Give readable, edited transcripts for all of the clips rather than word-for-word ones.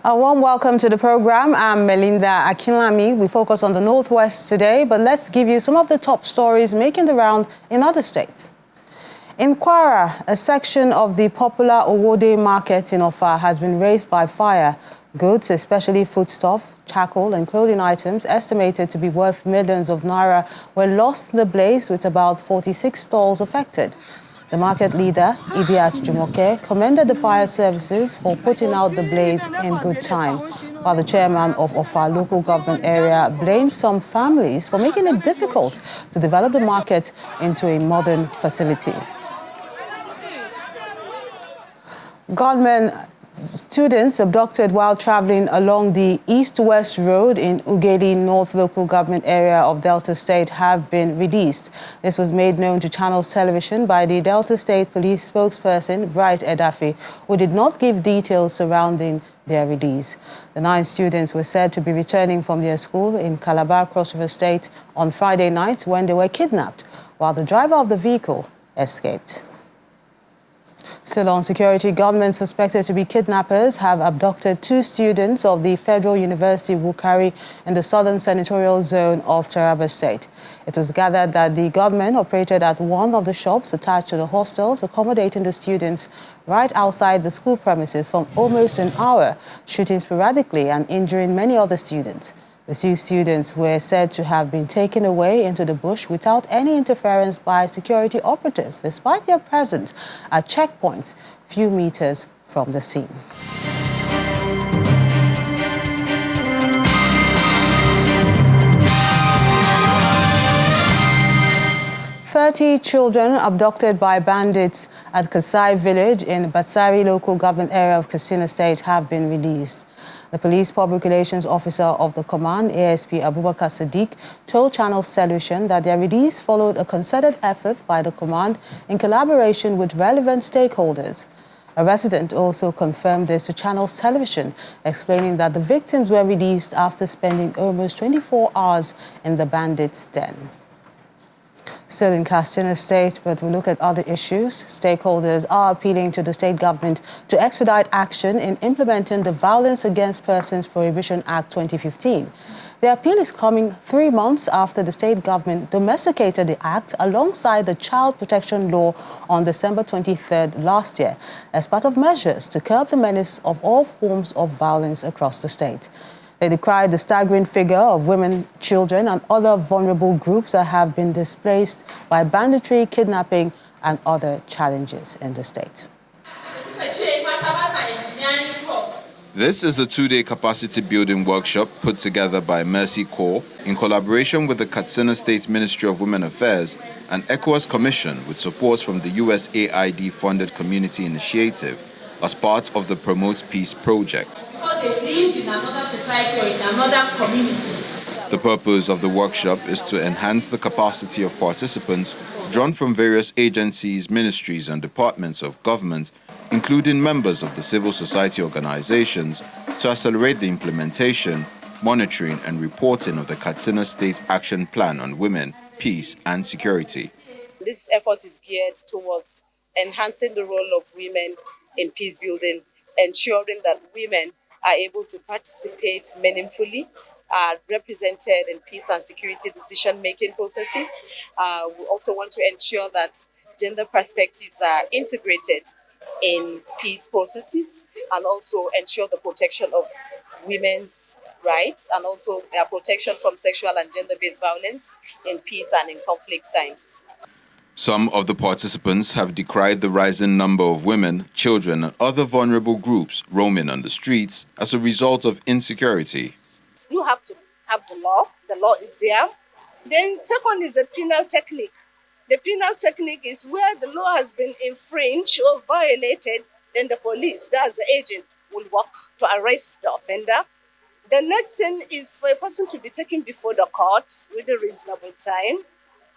A warm welcome to the program. I'm Melinda Akinlami. We focus on the Northwest today, but let's give you some of the top stories making the round in other states. In Kwara, a section of the popular Owode market in Offa has been razed by fire. Goods, especially foodstuff, charcoal and clothing items estimated to be worth millions of naira were lost in the blaze, with about 46 stalls affected. The market leader, Idiat Jumoke, commended the fire services for putting out the blaze in good time, while the chairman of Offa local government area blamed some families for making it difficult to develop the market into a modern facility. Gunmen students abducted while traveling along the east-west road in Ugeli North local government area of Delta State have been released. This was made known to Channels Television by the Delta State Police spokesperson, Bright Edafi, who did not give details surrounding their release. The 9 students were said to be returning from their school in Calabar, Cross River State on Friday night when they were kidnapped, while the driver of the vehicle escaped. Still on security, gunmen suspected to be kidnappers have abducted 2 students of the Federal University Wukari in the southern senatorial zone of Taraba State. It was gathered that the gunmen operated at one of the shops attached to the hostels accommodating the students right outside the school premises for almost an hour, shooting sporadically and injuring many other students. The 2 students were said to have been taken away into the bush without any interference by security operatives, despite their presence at checkpoints few meters from the scene. "30 children abducted by bandits at Gusau village in Batsari local government area of Katsina State have been released. The police public relations officer of the command, ASP Abubakar Sadiq, told Channels Television that their release followed a concerted effort by the command in collaboration with relevant stakeholders. A resident also confirmed this to Channels Television, explaining that the victims were released after spending almost 24 hours in the bandits' den. Still in Katsina State, but we look at other issues. Stakeholders are appealing to the state government to expedite action in implementing the Violence Against Persons Prohibition Act 2015. The appeal is coming 3 months after the state government domesticated the act alongside the Child Protection Law on December 23rd last year as part of measures to curb the menace of all forms of violence across the state. They decried the staggering figure of women, children and other vulnerable groups that have been displaced by banditry, kidnapping and other challenges in the state. This is a 2-day capacity building workshop put together by Mercy Corps in collaboration with the Katsina State Ministry of Women Affairs and ECOWAS Commission, with support from the USAID-funded Community Initiative as part of the Promote Peace project. Because they live in another society or in another community. The purpose of the workshop is to enhance the capacity of participants drawn from various agencies, ministries and departments of government, including members of the civil society organizations, to accelerate the implementation, monitoring and reporting of the Katsina State Action Plan on Women, Peace and Security. This effort is geared towards enhancing the role of women in peace building, ensuring that women are able to participate meaningfully, are represented in peace and security decision-making processes. We also want to ensure that gender perspectives are integrated in peace processes and also ensure the protection of women's rights and also their protection from sexual and gender-based violence in peace and in conflict times. Some of the participants have decried the rising number of women, children and other vulnerable groups roaming on the streets as a result of insecurity. You have to have the law is there. Then second is a penal technique. The penal technique is where the law has been infringed or violated, then the police, that's the agent, will work to arrest the offender. The next thing is for a person to be taken before the court with a reasonable time,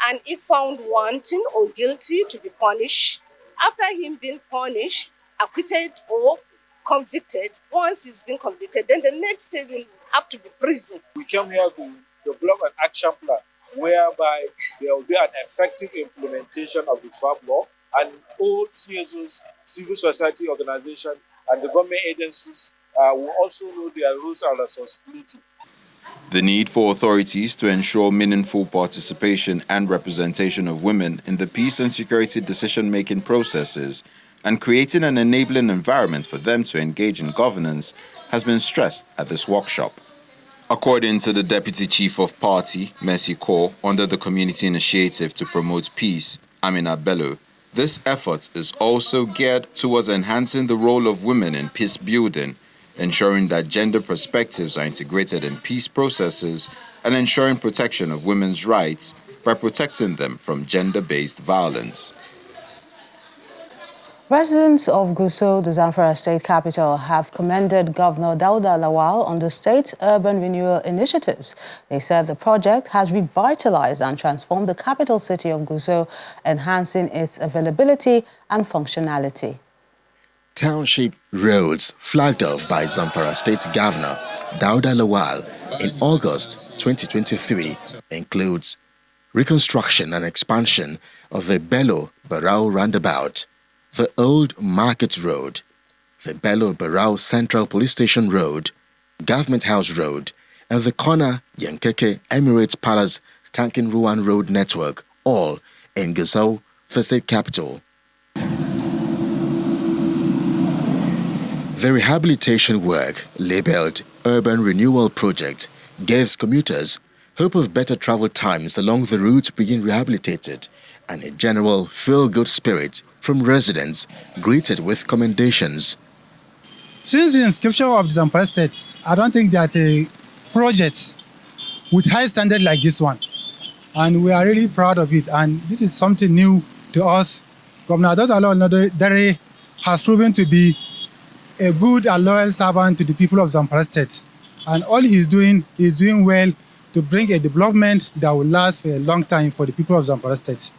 and if found wanting or guilty, to be punished. After him being punished, acquitted or convicted, once he's been convicted, then the next stage will have to be prison. We came here to develop an action plan whereby there will be an effective implementation of the FAB law, and all CSOs, civil society organizations, and the government agencies will also know their roles and responsibility. The need for authorities to ensure meaningful participation and representation of women in the peace and security decision-making processes and creating an enabling environment for them to engage in governance has been stressed at this workshop. According to the Deputy Chief of Party, Mercy Kaur, under the Community Initiative to Promote Peace, Amina Bello, this effort is also geared towards enhancing the role of women in peace building, ensuring that gender perspectives are integrated in peace processes, and ensuring protection of women's rights by protecting them from gender-based violence. Residents of Gusau, the Zamfara state capital, have commended Governor Dauda Lawal on the state's urban renewal initiatives. They said the project has revitalized and transformed the capital city of Gusau, enhancing its availability and functionality. Township roads flagged off by Zamfara State Governor Dauda Lawal in August 2023 includes reconstruction and expansion of the Bello-Barau roundabout, the Old Market Road, the Bello-Barau Central Police Station Road, Government House Road, and the Corner Yankeke Emirates Palace Tankin Ruan Road network, all in Gusau, the state capital. The rehabilitation work, labeled Urban Renewal Project, gives commuters hope of better travel times along the route being rehabilitated and a general feel-good spirit from residents greeted with commendations. Since the inscription of the Zamfara State, I don't think there's a project with high standard like this one. And we are really proud of it. And this is something new to us. Governor Dauda Lawal has proven to be a good and loyal servant to the people of Zamfara State. And all he's doing is doing well to bring a development that will last for a long time for the people of Zamfara State.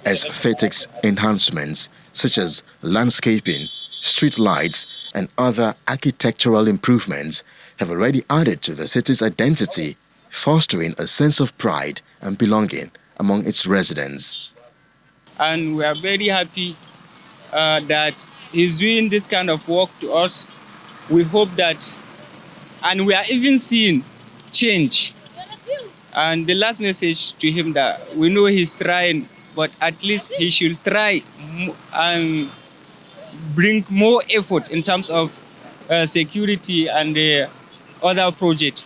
Aesthetics enhancements such as landscaping, street lights, and other architectural improvements have already added to the city's identity, fostering a sense of pride and belonging among its residents. And we are very happy that he's doing this kind of work to us. We hope that, and we are even seeing change. And the last message to him that we know he's trying, but at least he should try and bring more effort in terms of security and other projects.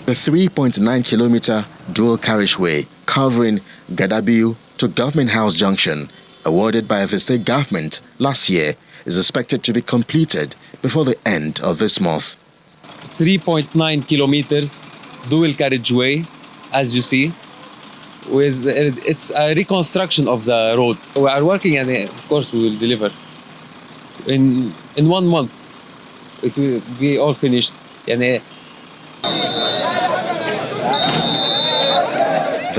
The 3.9-kilometer dual carriageway covering Gadabiu to Government House Junction, awarded by the state government last year, is expected to be completed before the end of this month. 3.9 kilometers dual carriageway, as you see. It's a reconstruction of the road. We are working, and of course we will deliver. In 1 month, it will be all finished. The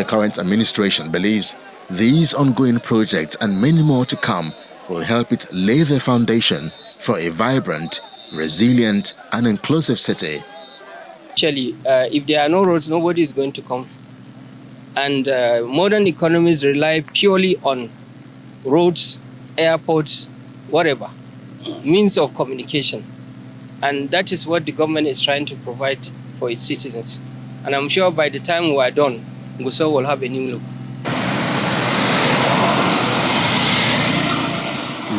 current administration believes these ongoing projects and many more to come will help it lay the foundation for a vibrant, resilient and inclusive city. Actually, if there are no roads, nobody is going to come. And modern economies rely purely on roads, airports, whatever, means of communication. And that is what the government is trying to provide for its citizens. And I'm sure by the time we are done, Gusau will have a new look.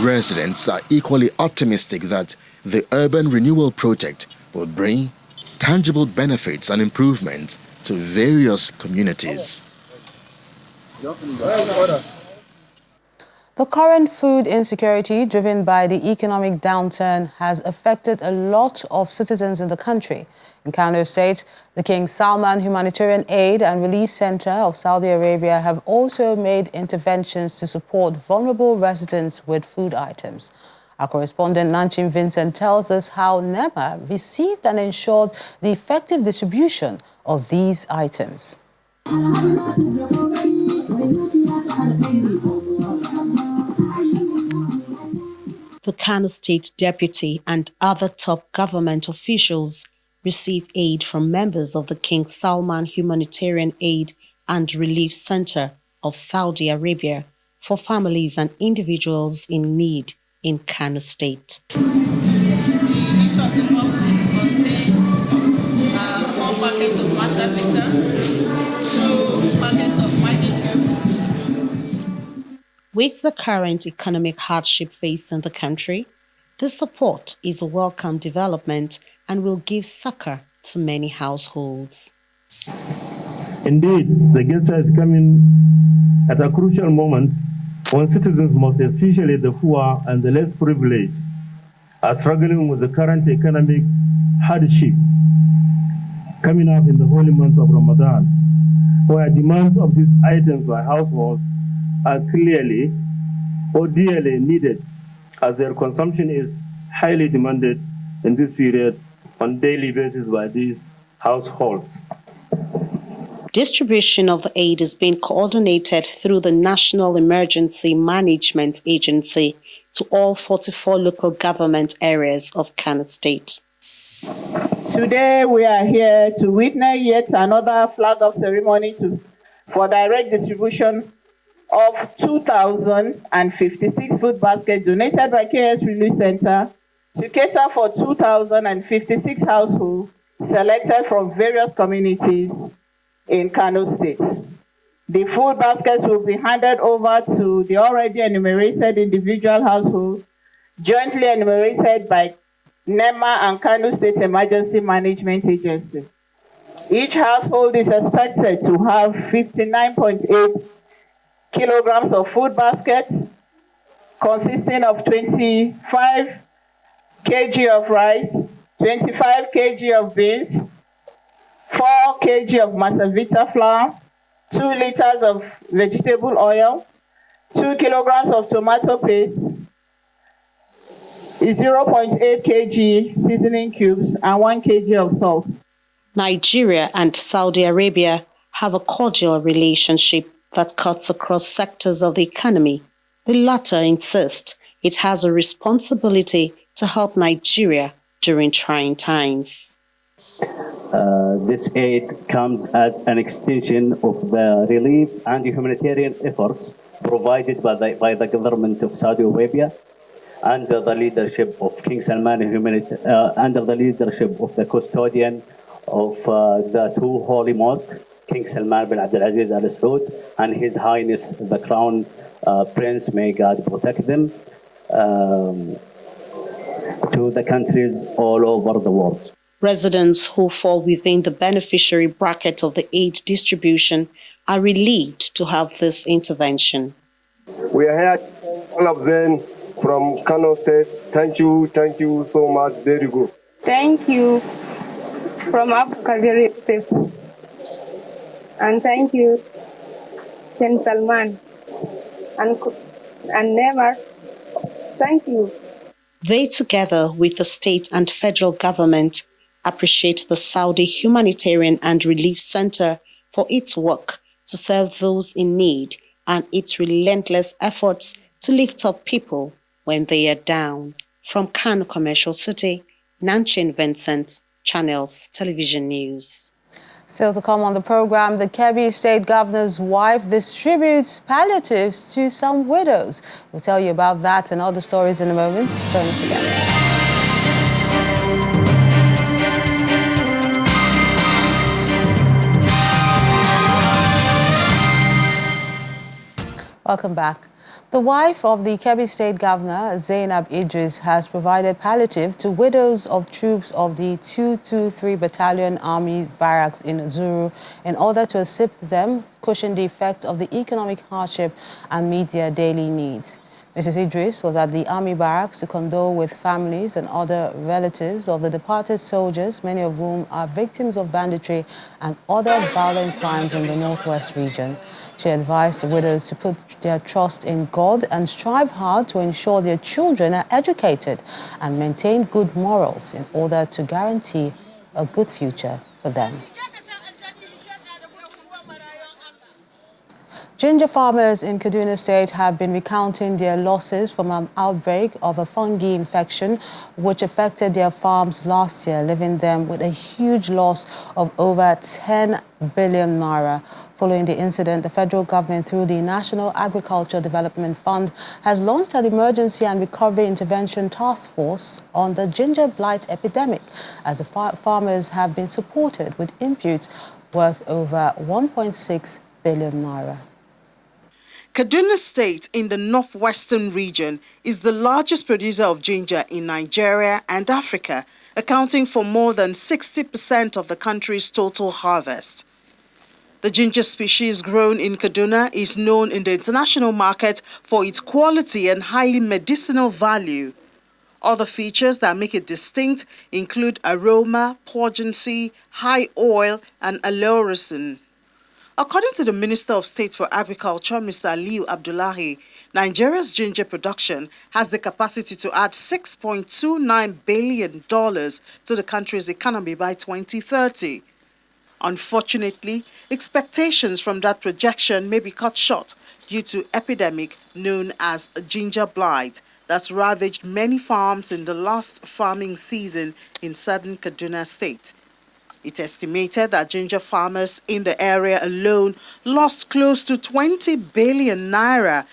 Residents are equally optimistic that the Urban Renewal Project will bring tangible benefits and improvements to various communities. The current food insecurity driven by the economic downturn has affected a lot of citizens in the country. In Kano State, the King Salman Humanitarian Aid and Relief Center of Saudi Arabia have also made interventions to support vulnerable residents with food items. Our correspondent Nanchin Vincent tells us how NEMA received and ensured the effective distribution of these items. The Kano State Deputy and other top government officials received aid from members of the King Salman Humanitarian Aid and Relief Center of Saudi Arabia for families and individuals in need in Kano State. Each of the boxes contains 4 packets of Masavita, 2 packets of Maggi cube. With the current economic hardship facing the country, this support is a welcome development and will give succor to many households. Indeed, the gesture is coming at a crucial moment when citizens, most especially the poor and the less privileged, are struggling with the current economic hardship coming up in the holy month of Ramadan, where demands of these items by households are clearly or dearly needed, as their consumption is highly demanded in this period on daily basis by these households. Distribution of the aid is being coordinated through the National Emergency Management Agency to all 44 local government areas of Kano State. Today we are here to witness yet another flag-off ceremony for direct distribution of 2,056 food baskets donated by KS Relief Center to cater for 2,056 households selected from various communities in Kano State. The food baskets will be handed over to the already enumerated individual households jointly enumerated by NEMA and Kano State Emergency Management Agency. Each household is expected to have 59.8 kilograms of food baskets consisting of 25 kg of rice, 25 kg of beans, 4 kg of Masavita flour, 2 liters of vegetable oil, 2 kilograms of tomato paste, 0.8 kg seasoning cubes, and 1 kg of salt. Nigeria and Saudi Arabia have a cordial relationship that cuts across sectors of the economy. The latter insists it has a responsibility to help Nigeria during trying times. This aid comes as an extension of the relief and humanitarian efforts provided by the government of Saudi Arabia under the leadership of King Salman, under the leadership of the custodian of the 2 holy mosques, King Salman bin Abdulaziz Al Saud and His Highness the Crown Prince, may God protect them, to the countries all over the world. Residents who fall within the beneficiary bracket of the aid distribution are relieved to have this intervention. We are here, all of them from Kano State. Thank you so much. Very good. Thank you from Africa, very safe. And thank you, Ken Salman, and Neymar. Thank you. They, together with the state and federal government, appreciate the Saudi Humanitarian and Relief Center for its work to serve those in need and its relentless efforts to lift up people when they are down. From Kano Commercial City, Nanchin Vincent, Channels Television News. Still to come on the program, the Kebbi State Governor's wife distributes palliatives to some widows. We'll tell you about that and other stories in a moment. Join us again. Welcome back. The wife of the Kebbi State Governor, Zainab Idris, has provided palliative to widows of troops of the 223 Battalion Army Barracks in Zuru in order to assist them cushion the effect of the economic hardship and meet their daily needs. Mrs. Idris was at the Army Barracks to condole with families and other relatives of the departed soldiers, many of whom are victims of banditry and other violent crimes in the Northwest region. She advised the widows to put their trust in God and strive hard to ensure their children are educated and maintain good morals in order to guarantee a good future for them. Ginger farmers in Kaduna State have been recounting their losses from an outbreak of a fungi infection which affected their farms last year, leaving them with a huge loss of over 10 billion naira. Following the incident, the federal government, through the National Agriculture Development Fund, has launched an emergency and recovery intervention task force on the ginger blight epidemic, as the farmers have been supported with inputs worth over 1.6 billion naira. Kaduna State in the northwestern region is the largest producer of ginger in Nigeria and Africa, accounting for more than 60% of the country's total harvest. The ginger species grown in Kaduna is known in the international market for its quality and highly medicinal value. Other features that make it distinct include aroma, pungency, high oil, and allurism. According to the Minister of State for Agriculture, Mr. Aliyu Abdullahi, Nigeria's ginger production has the capacity to add $6.29 billion to the country's economy by 2030. Unfortunately, expectations from that projection may be cut short due to epidemic known as ginger blight that's ravaged many farms in the last farming season in southern Kaduna State. It's estimated that ginger farmers in the area alone lost close to 20 billion naira,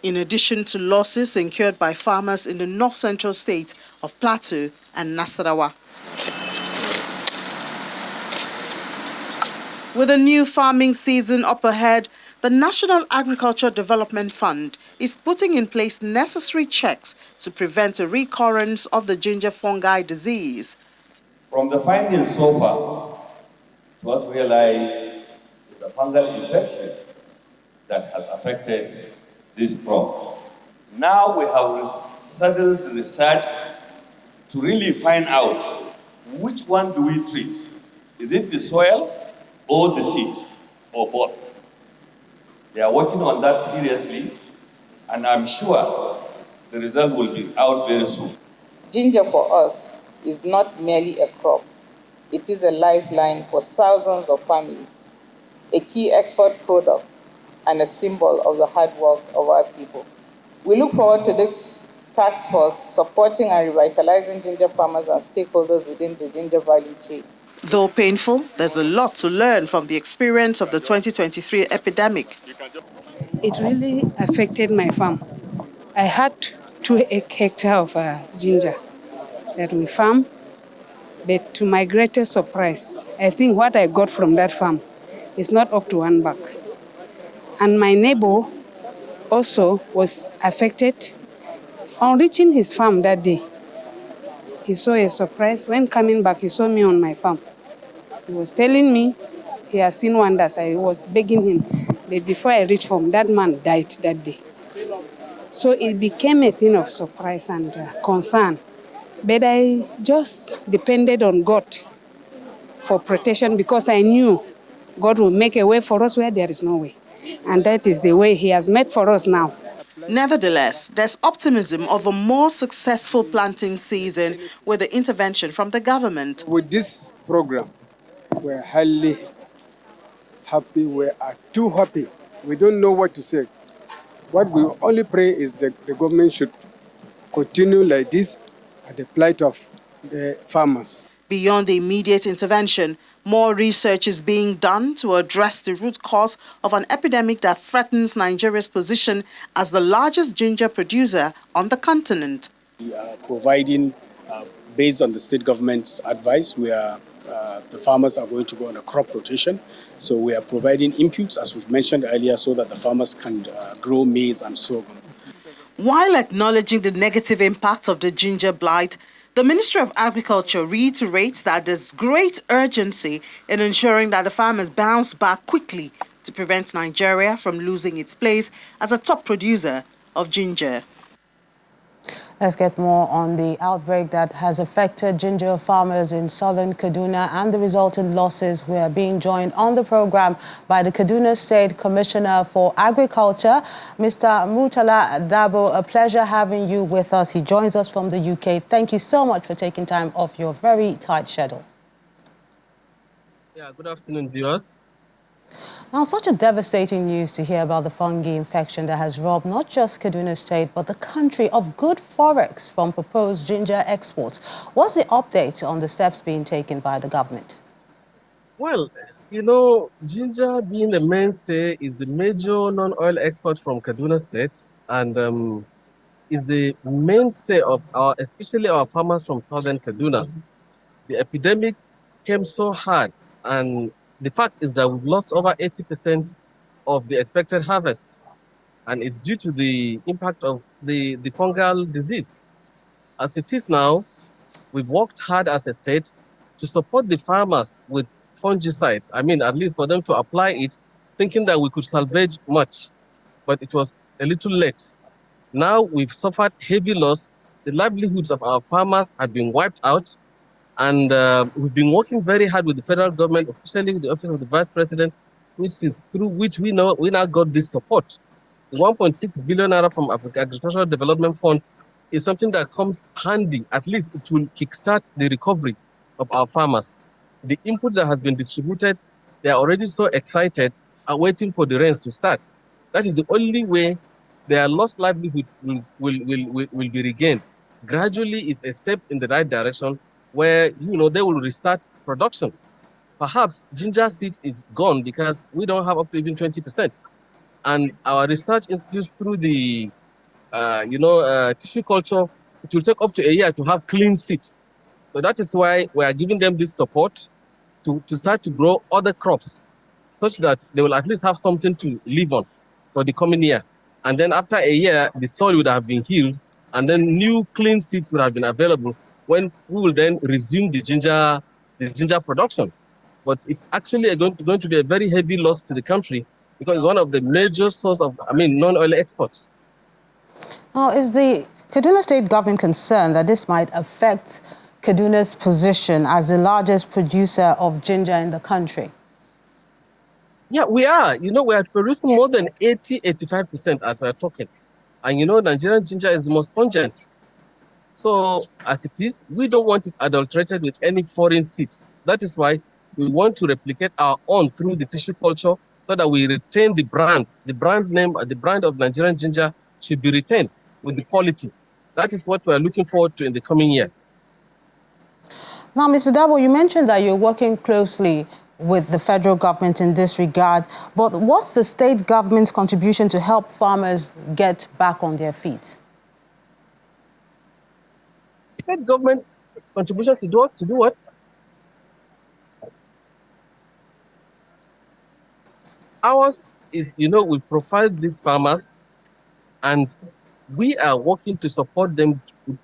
in addition to losses incurred by farmers in the north-central states of Plateau and Nasarawa. With a new farming season up ahead, the National Agriculture Development Fund is putting in place necessary checks to prevent a recurrence of the ginger fungi disease. From the findings so far, it was realized it's a fungal infection that has affected this crop. Now we have settled the research to really find out which one do we treat. Is it the soil or the seed or both? They are working on that seriously, and I'm sure the result will be out very soon. Ginger for us is not merely a crop. It is a lifeline for thousands of families, a key export product, and a symbol of the hard work of our people. We look forward to this task force supporting and revitalizing ginger farmers and stakeholders within the ginger value chain. Though painful, there's a lot to learn from the experience of the 2023 epidemic. It really affected my farm. I had 2 hectares of ginger that we farm, but to my greatest surprise, I think what I got from that farm is not up to 1 bag. And my neighbor also was affected. On reaching his farm that day, he saw a surprise. When coming back, he saw me on my farm. He was telling me he has seen wonders. I was begging him. But before I reached home, that man died that day. So it became a thing of surprise and concern. But I just depended on God for protection because I knew God will make a way for us where there is no way. And that is the way He has made for us now. Nevertheless, there's optimism of a more successful planting season with the intervention from the government. With this program, we're highly happy. We are too happy. We don't know what to say. What we only pray is that the government should continue like this at the plight of the farmers. Beyond the immediate intervention, more research is being done to address the root cause of an epidemic that threatens Nigeria's position as the largest ginger producer on the continent. We are providing, based on the state government's advice, the farmers are going to go on a crop rotation. So we are providing inputs, as we've mentioned earlier, so that the farmers can grow maize and sorghum. While acknowledging the negative impacts of the ginger blight, the Ministry of Agriculture reiterates that there's great urgency in ensuring that the farmers bounce back quickly to prevent Nigeria from losing its place as a top producer of ginger. Let's get more on the outbreak that has affected ginger farmers in southern Kaduna and the resultant losses. We are being joined on the program by the Kaduna State Commissioner for Agriculture, Mr. Murtala Dabo. A pleasure having you with us. He joins us from the UK. Thank you so much for taking time off your very tight schedule. Yeah, good afternoon, viewers. Now, such a devastating news to hear about the fungi infection that has robbed not just Kaduna State, but the country of good forex from proposed ginger exports. What's the update on the steps being taken by the government? Well, You know, ginger being a mainstay is the major non-oil export from Kaduna State and is the mainstay of our, especially our farmers from southern Kaduna. The epidemic came so hard, and the fact is that we've lost over 80% of the expected harvest, and it's due to the impact of the fungal disease. As it is now, we've worked hard as a state to support the farmers with fungicides. I mean, at least for them to apply it, thinking that we could salvage much, but it was a little late. Now we've suffered heavy loss. The livelihoods of our farmers have been wiped out, and we've been working very hard with the federal government, especially with the Office of the Vice President, which is through which we now got this support. The 1.6 billion naira from Africa Agricultural Development Fund is something that comes handy. At least it will kickstart the recovery of our farmers. The inputs that has been distributed, they are already so excited and waiting for the rains to start. That is the only way their lost livelihoods will be regained. Gradually is a step in the right direction where they will restart production. Perhaps ginger seeds is gone because we don't have up to even 20%. And our research institutes through the tissue culture, it will take up to a year to have clean seeds. So that is why we are giving them this support to start to grow other crops such that they will at least have something to live on for the coming year. And then after a year, the soil would have been healed, and then new clean seeds would have been available when we will then resume the ginger production. But it's actually going to be a very heavy loss to the country because it's one of the major source of, non-oil exports. Now, is the Kaduna State government concerned that this might affect Kaduna's position as the largest producer of ginger in the country? Yeah, we are. We are producing more than 85% as we're talking. And Nigerian ginger is the most pungent. So as it is, we don't want it adulterated with any foreign seeds. That is why we want to replicate our own through the tissue culture so that we retain the brand. The brand name, the brand of Nigerian ginger should be retained with the quality. That is what we are looking forward to in the coming year. Now, Mr. Dabo, you mentioned that you're working closely with the federal government in this regard, but what's the state government's contribution to help farmers get back on their feet? State government contribution to do what? Ours is, we profile these farmers and we are working to support them to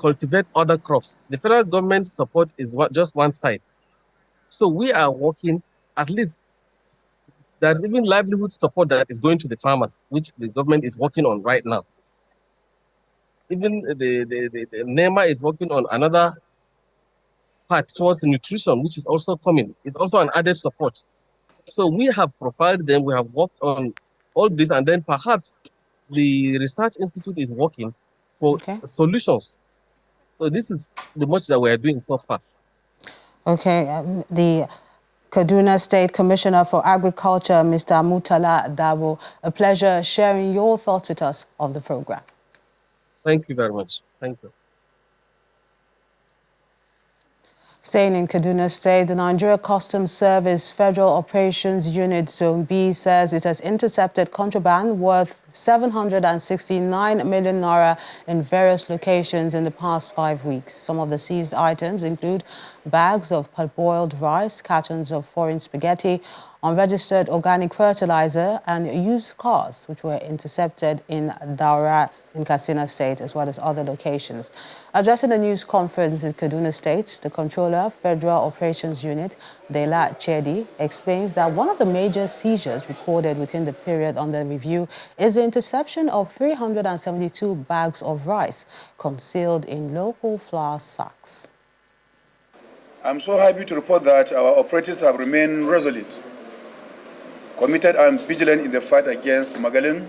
cultivate other crops. The federal government support is just one side. So we are working, at least there's even livelihood support that is going to the farmers, which the government is working on right now. Even the NEMA is working on another part towards nutrition, which is also coming. It's also an added support. So we have profiled them, we have worked on all this, and then perhaps the Research Institute is working for solutions. So this is the much that we are doing so far. Okay, the Kaduna State Commissioner for Agriculture, Mr. Murtala Dabo, a pleasure sharing your thoughts with us on the program. Thank you very much. Thank you. Staying in Kaduna State, the Nigeria Customs Service Federal Operations Unit Zone B says it has intercepted contraband worth 769 million naira in various locations in the past 5 weeks. Some of the seized items include bags of parboiled rice, cartons of foreign spaghetti, unregistered organic fertilizer, and used cars, which were intercepted in Daura in Katsina State, as well as other locations. Addressing a news conference in Kaduna State, the Controller, Federal Operations Unit, Dela Chedi, explains that one of the major seizures recorded within the period under review is the interception of 372 bags of rice concealed in local flour sacks. I'm so happy to report that our operators have remained resolute, committed and vigilant in the fight against smuggling,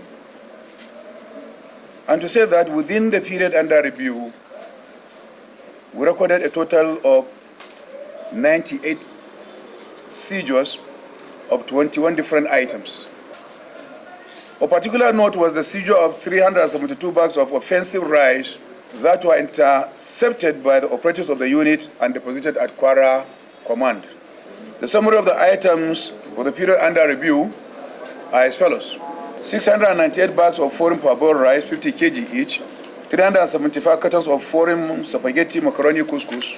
and to say that within the period under review, we recorded a total of 98 seizures of 21 different items. Of particular note was the seizure of 372 bags of offensive rice that were intercepted by the operators of the unit and deposited at Kwara Command. The summary of the items for the period under review are as follows. 698 bags of foreign parboiled rice, 50 kg each, 375 cartons of foreign spaghetti macaroni couscous,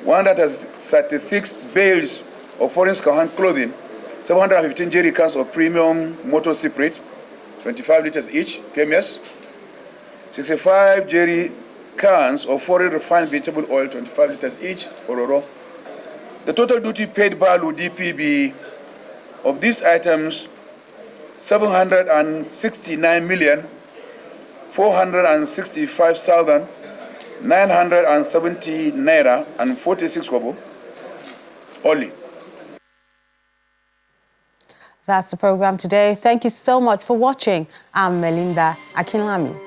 136 bales of foreign second-hand clothing, 715 jerry cans of premium motor spirit, 25 liters each, PMS, 65 jerry cans of foreign refined vegetable oil, 25 liters each, Ororo. The total duty paid value DPB of these items 769,465,970 naira and 46 kobo only. That's the program today. Thank you so much for watching. I'm Melinda Akinlami.